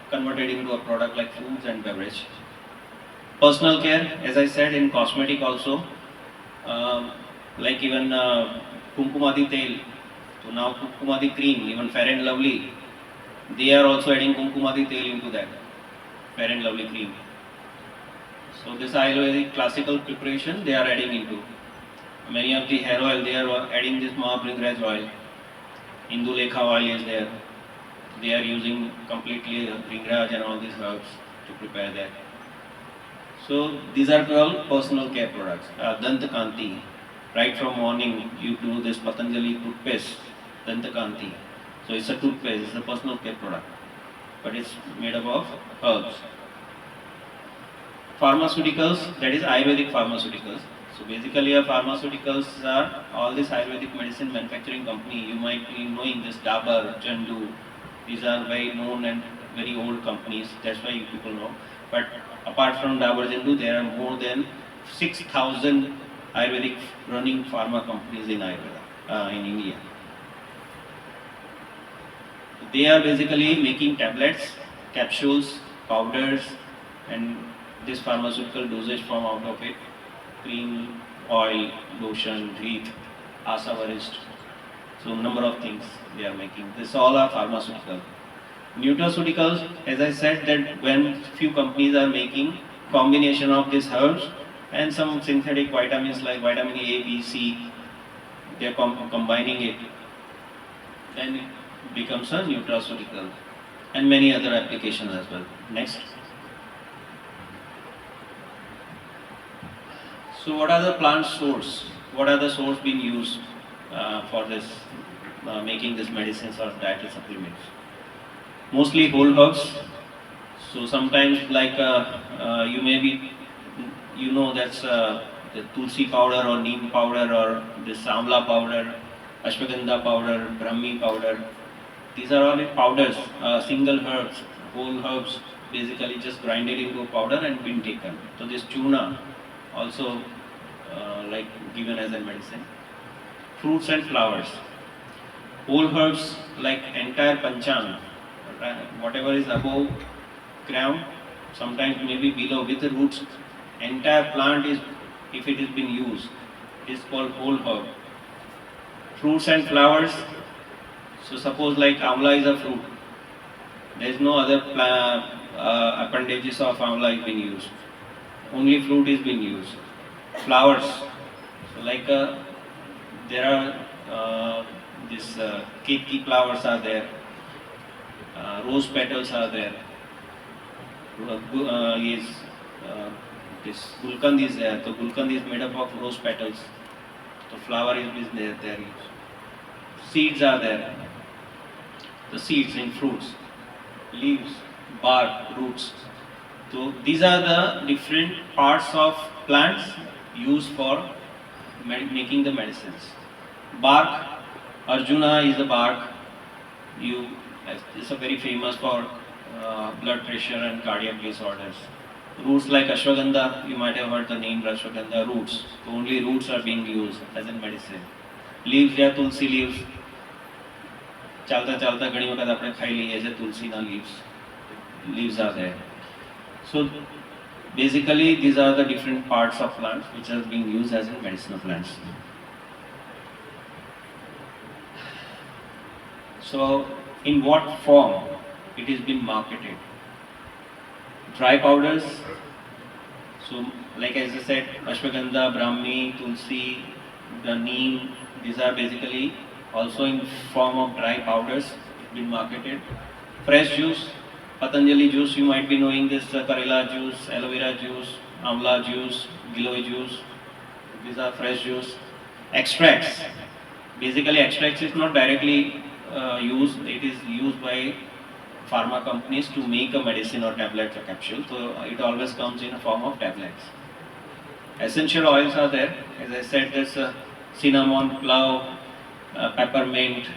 converted into a product like foods and beverage. Personal care, as I said, in cosmetic also, like even kumkumadi tel. So now kumkumadi cream, even Fair and Lovely, they are also adding kumkumadi tel into that Fair and Lovely cream. So this Ayurvedic classical preparation they are adding into. Many of the hair oil they are adding this Mahabringraj oil. Indulekha oil is there. They are using completely Bringraj and all these herbs to prepare that. So these are called personal care products. Dantakanti. Right from morning you do this Patanjali toothpaste, Dantakanti. So it's a toothpaste, it's a personal care product. But it's made up of herbs. Pharmaceuticals, that is Ayurvedic pharmaceuticals. So basically pharmaceuticals are all this Ayurvedic medicine manufacturing company. You might be knowing this Dabur, Chandu. These are very known and very old companies. That's why you people know. But apart from Dabur, Chandu, there are more than 6,000 Ayurvedic running pharma companies in Ayurveda, in India. They are basically making tablets, capsules, powders, and this pharmaceutical dosage form out of it. Cream, oil, lotion, heat, asavarist. So number of things they are making. This all are pharmaceutical. Nutraceuticals, as I said, that when few companies are making combination of these herbs and some synthetic vitamins like vitamin A, B, C, they are combining it, then it becomes a nutraceutical, and many other applications as well. Next. So what are the plant source? What are the source being used for this making this medicines or dietary supplements? Mostly whole herbs. So sometimes like you may be, you know that's the tulsi powder or neem powder or this amla powder, ashwagandha powder, brahmi powder. These are all powders, single herbs, whole herbs basically just grinded into a powder and been taken. So this chuna also like given as a medicine. Fruits and flowers. Whole herbs like entire panchang, whatever is above ground, sometimes maybe below with the roots, entire plant is, if it is being used, is called whole herb. Fruits and flowers, so suppose like amla is a fruit, there is no other appendages of amla is being used, only fruit is being used. Flowers, so like there are this ketki flowers are there, rose petals are there, is this gulkand is there. So gulkand is made up of rose petals. So flower is there. Seeds are there. The seeds in fruits, leaves, bark, roots. So these are the different parts of plants used for making the medicines. Bark, Arjuna is the bark. It's a very famous for blood pressure and cardiac disorders. Roots like ashwagandha, you might have heard the name ashwagandha roots. So only roots are being used as in medicine. Leaves, yeah, tulsi leaves. ચાલતા ચાલતા ઘણી વખત આપણે ખાઈ લઈએ છે તુલસીના leaves are there. So basically these are the different parts of plants which are being used as in medicinal plants. So in what form it is being marketed? Dry powders, so like as I said, ashwagandha, brahmi, tulsi, the neem, these are basically also in form of dry powders being marketed. Fresh juice, Patanjali juice, you might be knowing this, Karela juice, aloe vera juice, amla juice, giloy juice, these are fresh juice. Extracts, basically extracts is not directly used, it is used by pharma companies to make a medicine or tablet or capsule, so it always comes in a form of tablets. Essential oils are there, as I said, there's cinnamon, clove, peppermint,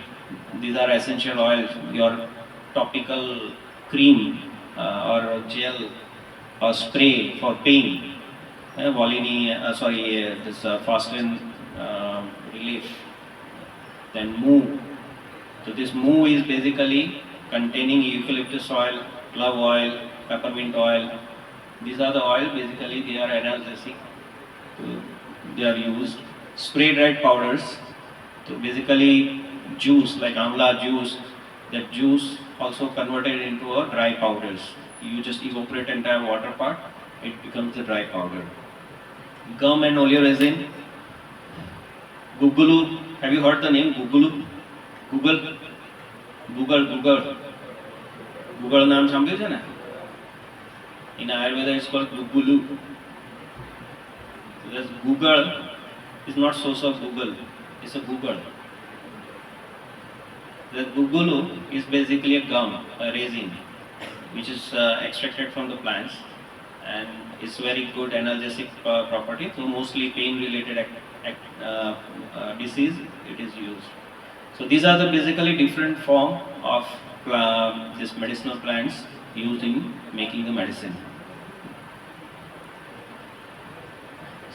these are essential oils. Your topical cream or gel or spray for pain, Volini, this Fostin relief, then moo. So this moo is basically containing eucalyptus oil, clove oil, peppermint oil. These are the oil, basically they are analgesic. They are used. Spray dried powders. So basically juice like amla juice, that juice also converted into a dry powders. You just evaporate entire water part, it becomes a dry powder. Gum and oleoresin. Gugulu, have you heard the name Gugulu? Google નામ સાંભળ્યું છે ને? In Ayurveda it's called Gugulu. Because Google is not source of Google, it's a Google. The Gugulu is basically a gum, a resin, which is extracted from the plants, and it's very good analgesic property. So mostly pain related disease it is used. So these are the basically different form of this medicinal plants used in making the medicine.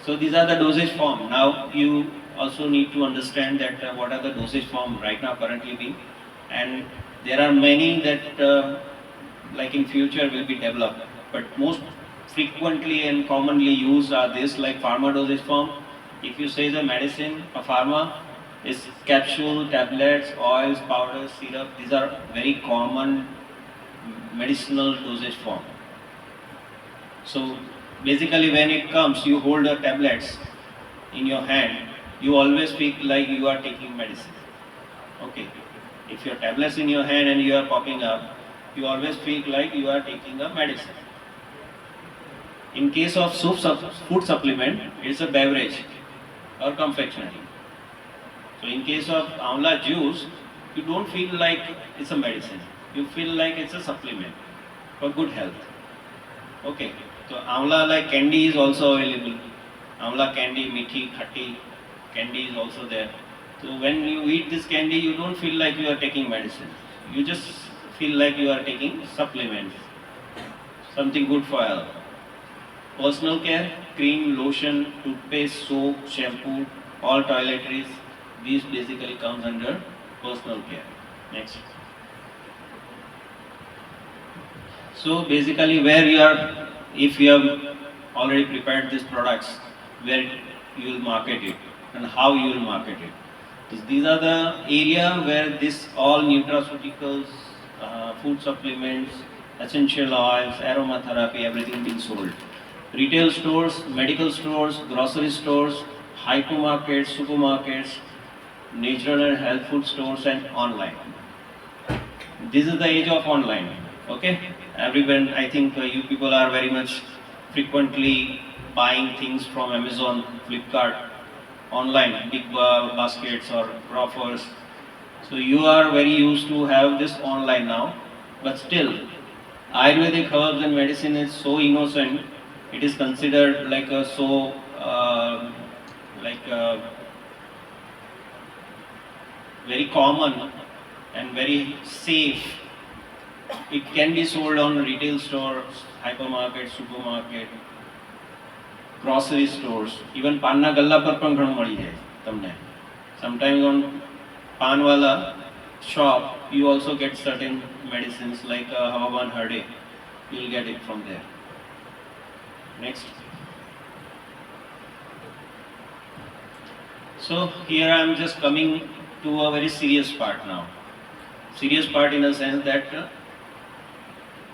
So these are the dosage form. Now you also need to understand that what are the dosage form right now currently being, and there are many that like in future will be developed, but most frequently and commonly used are this like pharma dosage form. If you say the medicine, a pharma is capsule, tablets, oils, powders, syrup. These are very common medicinal dosage form. So basically when it comes, you hold the tablets in your hand, you always feel like you are taking medicine. Okay. If your tablets in your hand and you are popping up, you always feel like you are taking a medicine. In case of food supplement, it's a beverage or confectionery. So in case of amla juice, you don't feel like it's a medicine. You feel like it's a supplement for good health. Okay. So amla like candy is also available. Amla candy, mithi, khatti, candy is also there. So when you eat this candy, you don't feel like you are taking medicine. You just feel like you are taking supplements. something good for health. Personal care, cream, lotion, toothpaste, soap, shampoo, all toiletries, these basically comes under personal care. Next. So basically where you are, if you have already prepared these products, where you will market it and how you will market it. These are the area where this all nutraceuticals, food supplements, essential oils, aromatherapy, everything being sold. Retail stores, medical stores, grocery stores, hypermarkets, supermarkets, natural and health food stores, and online. This is the age of online. Okay, everyone, I think you people are very much frequently buying things from Amazon, Flipkart, online, big baskets or offers. So you are very used to have this online now, but still, Ayurvedic herbs and medicine is so innocent. It is considered like a so like very common and very safe. It can be sold on retail stores, hypermarket, supermarket, grocery stores, even panna galla par પણ ઘણું મળી જાય તમને. Sometimes on panwala shop, you also get certain medicines like Hawaban headache. You will get it from there. Next. So here I am just coming to a very serious part now. Serious part in the sense that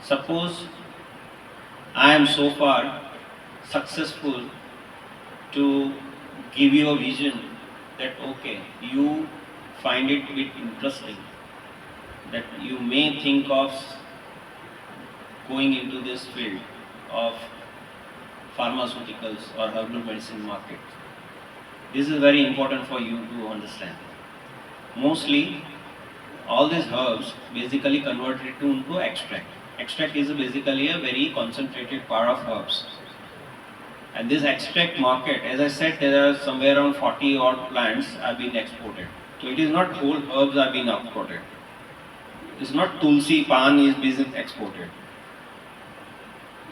suppose I am so far successful to give you a vision that okay, you find it a bit interesting, that you may think of going into this field of pharmaceuticals or herbal medicine market. This is very important for you to understand. Mostly all these herbs basically converted into extract. Extract is basically a very concentrated part of herbs. And this extract market, as I said, there are somewhere around 40 odd plants are being exported. So it is not whole herbs are being exported. It's not tulsi pan is being exported.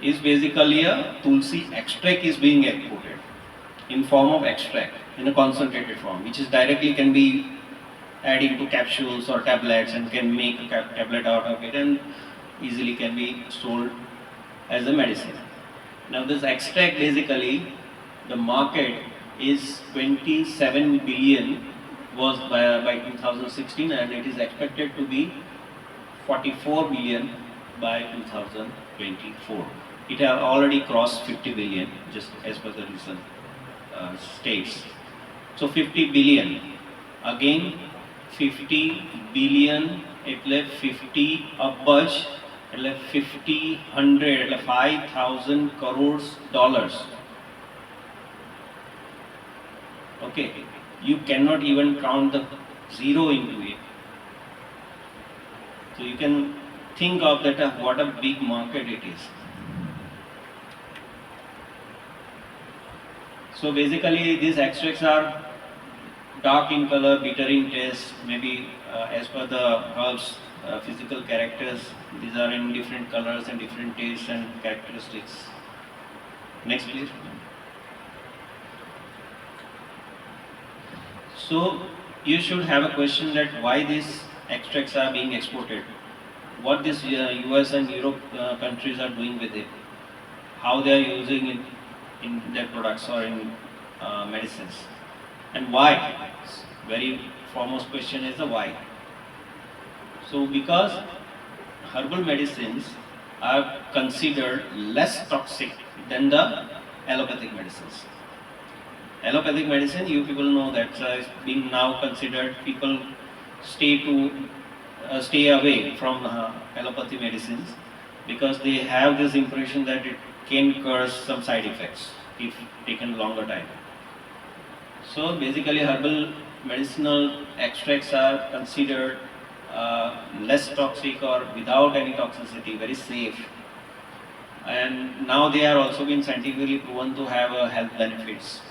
It's basically a tulsi extract is being exported in form of extract in a concentrated form, which is directly can be added into capsules or tablets and can make a tablet out of it and easily can be sold as a medicine. Now this extract basically, the market is 27 billion was by 2016 and it is expected to be 44 billion by 2024. It has already crossed 50 billion just as per the recent states. So 50 billion, again 50 billion, એટલે 50 abaj, એટલે 50, 100, એટલે 5,000 crores dollars. Okay, you cannot even count the zero into it. So you can think of that what a big market it is. So basically these extracts are dark in color, bitter in taste, maybe as per the herbs physical characters, these are in different colors and different tastes and characteristics. Next please. So you should have a question that why these extracts are being exported, what these US and Europe countries are doing with it, how they are using it in their products or in medicines, and why. Very foremost question is the why. So because herbal medicines are considered less toxic than the allopathic medicines. Allopathic medicine, you people know that is being now considered, people stay away from allopathy medicines because they have this impression that it can cause some side effects if taken longer time. So basically herbal medicinal extracts are considered less toxic or without any toxicity, very safe. And now they are also been scientifically proven to have health benefits,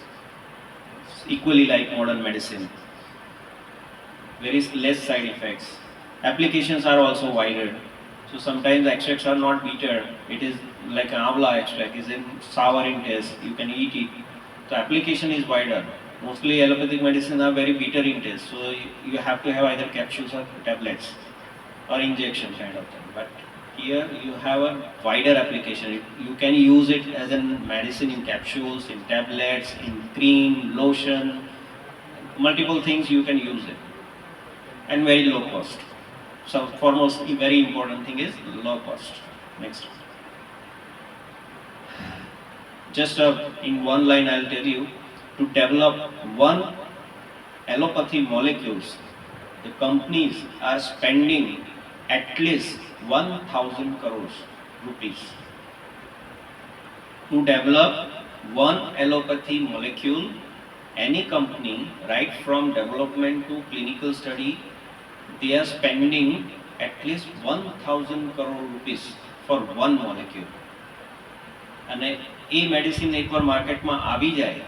equally like modern medicine. Very less side effects. Applications are also wider. So sometimes extracts are not bitter. It is like an amla extract, is in sour in taste. You can eat it. So application is wider. Mostly allopathic medicine are very bitter in taste. So you have to have either capsules or tablets or injection kind of thing. But here you have a wider application. You can use it as a medicine in capsules, in tablets, in cream, lotion, multiple things you can use it, and very low cost. So foremost, very important thing is low cost. Next. Just in one line I'll tell you, to develop one allopathy molecules, the companies are spending at least 1000 crores rupees to develop one allopathy molecule. Any company, right from development to clinical study, they are spending at least 1000 crore rupees for one molecule. અને એ medicine એકવાર માર્કેટમાં આવી જાય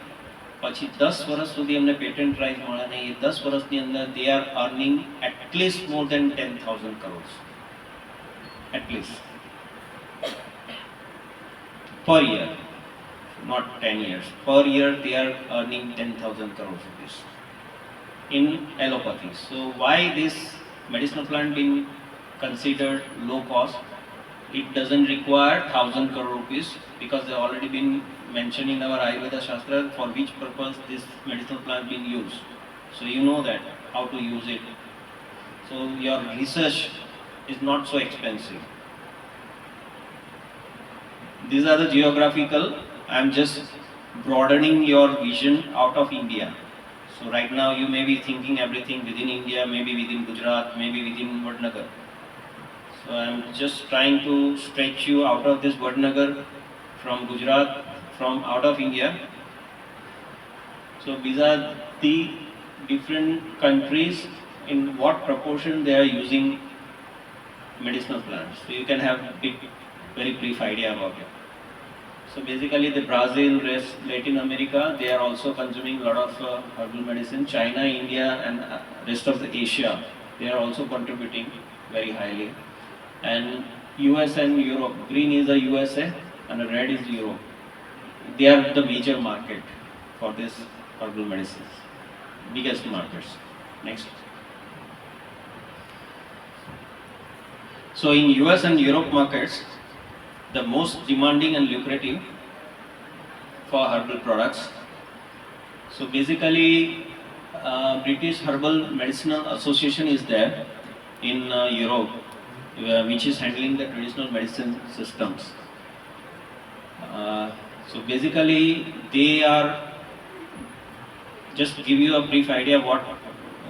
પછી 10 વર્ષ સુધી એમને patent right મળે ને એ 10 વર્ષની અંદર they are earning at least more than 10,000 crores. At least. Per year. Not 10 years. Per year they are earning 10,000 crores rupees in allopathy. So why this medicinal plant being considered low cost? It doesn't require 1000 crore rupees because they already been mentioned in our Ayurveda Shastra for which purpose this medicinal plant being used. So you know that how to use it. So your research is not so expensive. These are the geographical. I am just broadening your vision out of India. So right now you may be thinking everything within India, maybe within Gujarat, maybe within Vadnagar. So I am just trying to stretch you out of this Vadnagar, from Gujarat, from out of India. So these are the different countries in what proportion they are using medicinal plants. So you can have a very brief idea about it. So basically the Brazil, Latin America, they are also consuming a lot of herbal medicine. China, India and rest of the Asia, they are also contributing very highly. And US and Europe, green is the USA and red is Europe. They are the major market for this herbal medicines, biggest markets. Next. So in US and Europe markets, the most demanding and lucrative for herbal products. So basically, British Herbal Medicinal Association is there in Europe, which is handling the traditional medicine systems. So basically, they are just to give you a brief idea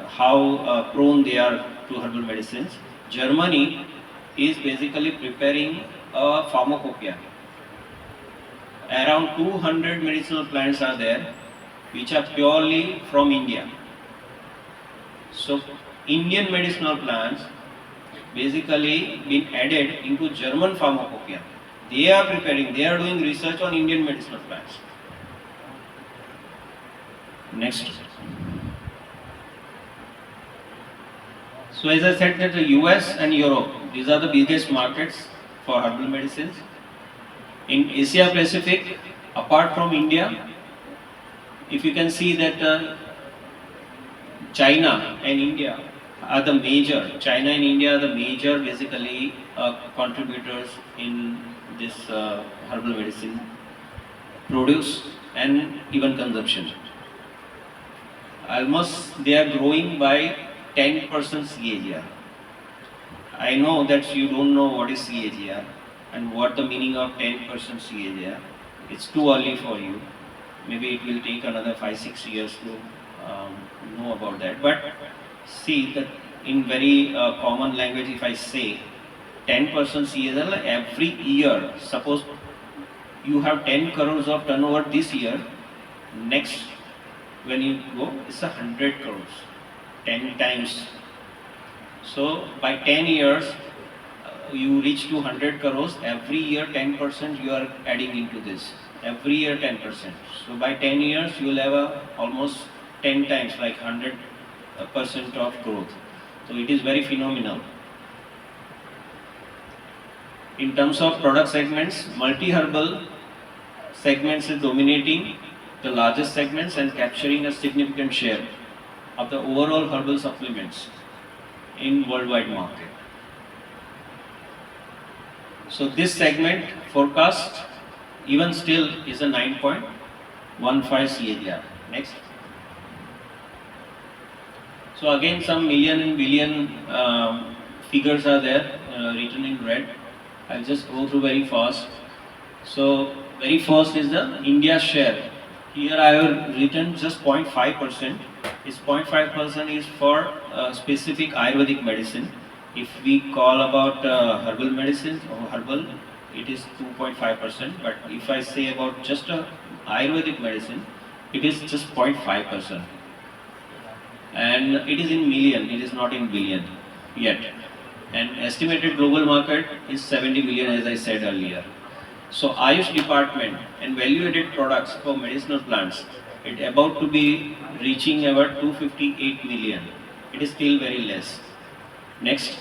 how prone they are to herbal medicines. Germany is basically preparing a pharmacopoeia. Around 200 medicinal plants are there, which are purely from India. So Indian medicinal plants basically been added into German pharmacopoeia. They are preparing, they are doing research on Indian medicinal plants. Next. So as I said that the US and Europe, these are the biggest markets for herbal medicines. In Asia Pacific, apart from India, if you can see that China and India are the major, China and India are the major basically contributors in this herbal medicine produce and even consumption. Almost they are growing by 10% CAGR. I know that you don't know what is CAGR and what the meaning of 10% CAGR. It's too early for you. Maybe it will take another 5-6 years to know about that. But see that in very common language, if I say 10% CAGR every year, suppose you have 10 crores of turnover this year, next when you go, it's 100 crores, 10 times. So by 10 years, you reach to 100 crores. Every year 10% you are adding into this. Every year 10%. So by 10 years you will have almost 10 times, like 100% of growth. So it is very phenomenal. In terms of product segments, multi-herbal segments is dominating the largest segments and capturing a significant share of the overall herbal supplements in worldwide market. So this segment forecast even still is a 9.15 CAGR. Next. So again some million and billion figures are there written in red. I'll just go through very fast. So very first is the India share. Here I have written just 0.5%. This 0.5% is for specific Ayurvedic medicine. If we call about herbal medicine or herbal, it is 2.5%. But if I say about just Ayurvedic medicine, it is just 0.5%. And it is in million, it is not in billion yet. And estimated global market is 70 million, as I said earlier. So Ayush department and value-added products for medicinal plants, it about to be reaching about 258 million. It is still very less. Next.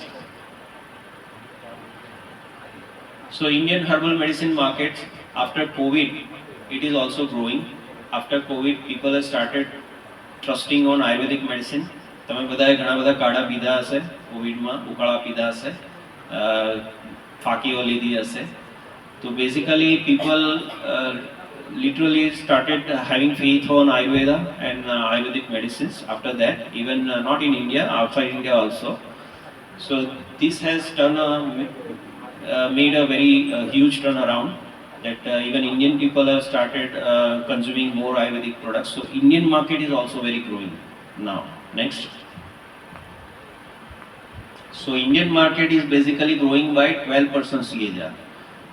So Indian herbal medicine market after COVID, it is also growing. After COVID, people have started trusting on Ayurvedic medicine. તમે બધાએ ઘણા બધા કાઢા પીધા હશે કોવિડમાં, ઉકાળા પીધા હશે, ફાકીઓ લીધી હશે. So basically people literally started having faith on Ayurveda and Ayurvedic medicines after that, even not in India, outside India also. So this has made a very huge turnaround that even Indian people have started consuming more Ayurvedic products. So Indian market is also very growing now. Next. So Indian market is basically growing by 12% CAGR.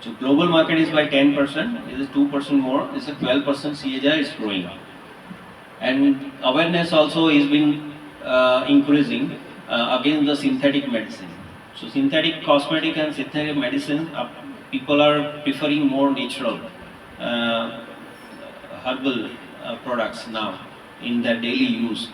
So global market is by 10%, it is 2% more, it is a 12% CAGR is growing. And awareness also is been increasing against the synthetic medicine. So synthetic cosmetic and synthetic medicine, people are preferring more natural herbal products now in their daily use.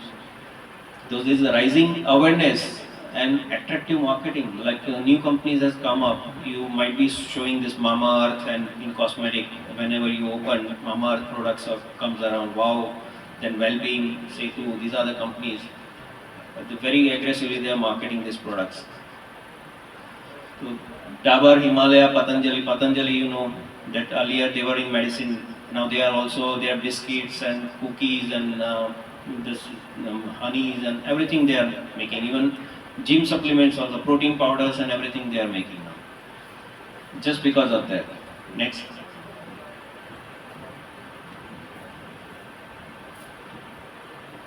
So there is a rising awareness and attractive marketing, like new companies has come up. You might be showing this Mama Earth, and in cosmetic, whenever you open Mama Earth products comes around, wow. Then wellbeing, Setu, these are the companies. Very aggressively they are marketing these products. So Dabur, Himalaya, Patanjali, you know that earlier they were in medicine. Now they are also, they are biscuits and cookies and this honeys and everything they are making. Even gym supplements also, protein powders and everything they are making now. Just because of that. Next.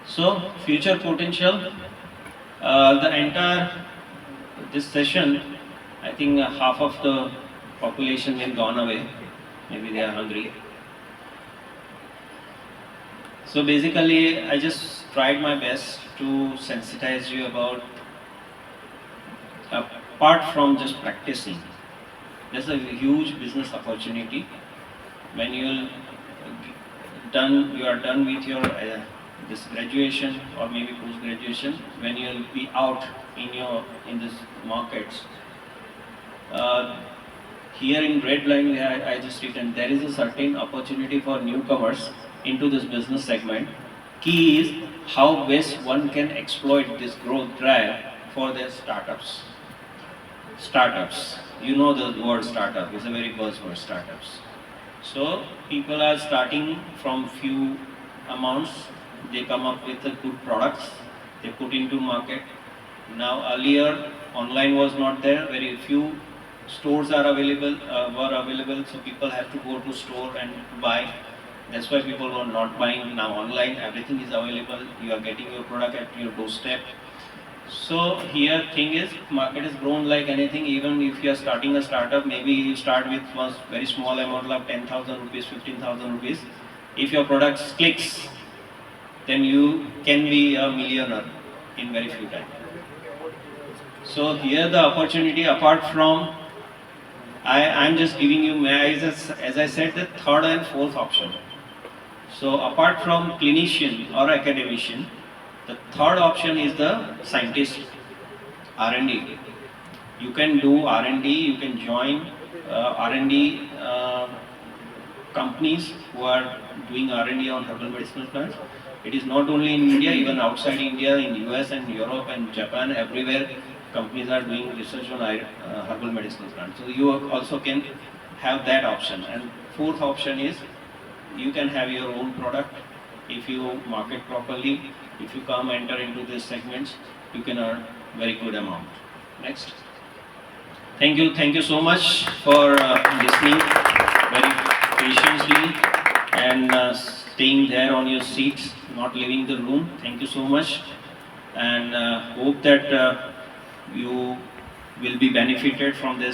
So future potential. The entire this session, I think half of the population will gone away. Maybe they are hungry. So basically, I just tried my best to sensitize you about, apart from just practicing, there's a huge business opportunity. When you are done with your this graduation or maybe post-graduation, when you will be out in this markets. Here in red line, I just written, there is a certain opportunity for newcomers into this business segment. Key is how best one can exploit this growth drive for their startups. Startups, you know the word startup is a very buzzword, startups. So people are starting from few amounts, they come up with the good products, they put into market. Now earlier online was not there, very few stores are were available, so people have to go to store and buy. That's why people were not buying. Now online, everything is available. You are getting your product at your doorstep. So here thing is, market has grown like anything. Even if you are starting a startup, maybe you start with one very small amount like 10,000 rupees, 15,000 rupees. If your product clicks, then you can be a millionaire in very few time. So here the opportunity, apart from, I'm just giving you, as I said, the third and fourth option. So apart from clinician or academician, the third option is the scientist, R&D. You can do R&D, you can join R&D companies who are doing R&D on herbal medicinal plants. It is not only in India, even outside India, in US and Europe and Japan, everywhere companies are doing research on herbal medicinal plants. So you also can have that option. And fourth option is you can have your own product if you market properly. If you come enter into these segments, you can earn very good amount. Next. Thank you so much for listening very patiently and staying there on your seats, not leaving the room. Thank you so much, and hope that you will be benefited from this